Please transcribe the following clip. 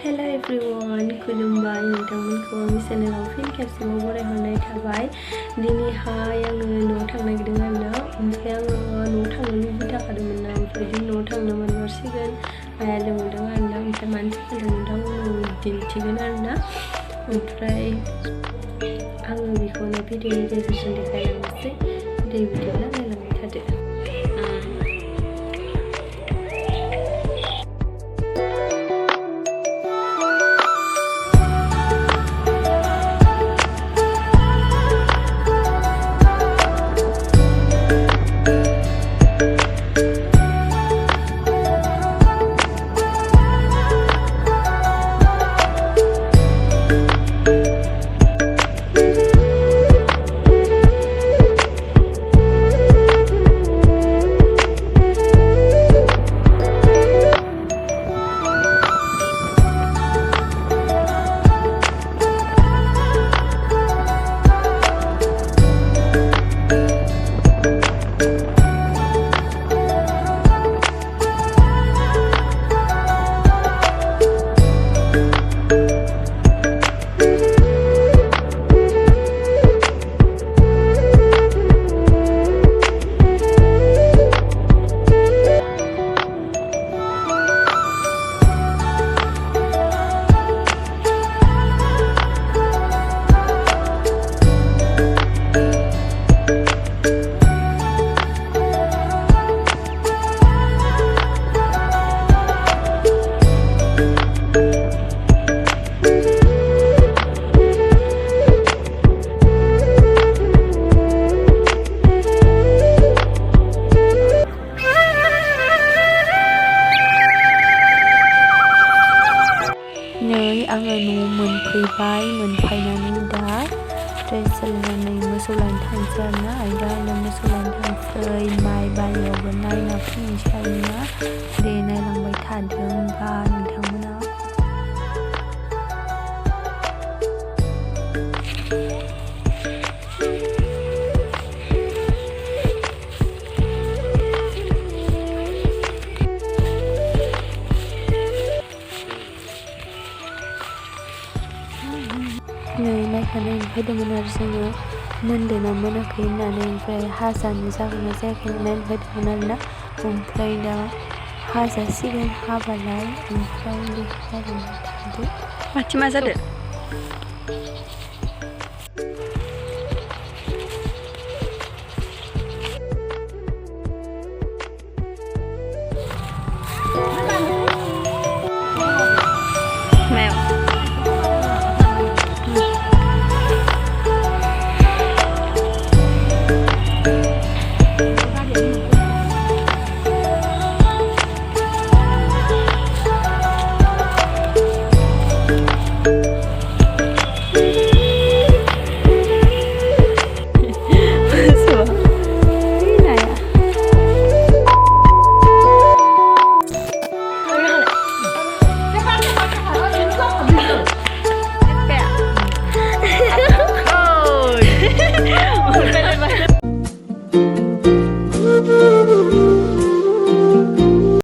Hello everyone, खुलुमबाय नोंथांमोनखौ आंनि चेनेलाव फिन खेबसेबाव बरायहरनाय थाबाय। दिनैहाय आङो न'आव थांनो नागिरदों आरोना, ओमफ्राय आङो न'आव थांनो लुबैथाखादोंमोन ना, ओमफ्राय दिनै न'आव थांनो मोनमारसिगोन आइया लिंहरदों आरोना, ओमफ्राय मानि थाखाय लिंहरदों आङो दिन्थिगोन आरोना, ओमफ्राय आङो बेखौनो भिडिअनि गेजेरजों देखायलांनोसै। दे बिदिब्ला नायलांबाय थादो। आङो न' मोनफैनानै दा ड्रेस सोलायनानै मोसौ लायनो थांसै आरोना, आइया आंनो मोसौ लायनो थांसै, माइ बारियावबो नायना फैनोसै आरोना। दे नायलांबाय थादों होनबा नोंथांमोना। नायखानाय फैदोंमोन आरो जोङो मोनदोंना मोनाखै होननानै, ओमफ्राय हाजानो जागोन ना जायाखै होननानै फैदोंमोन आरोना, ओमफ्राय दा हाजासिगोन, हाबालाय ओमफ्राय दे नायलांबाय थादो। मा जादों?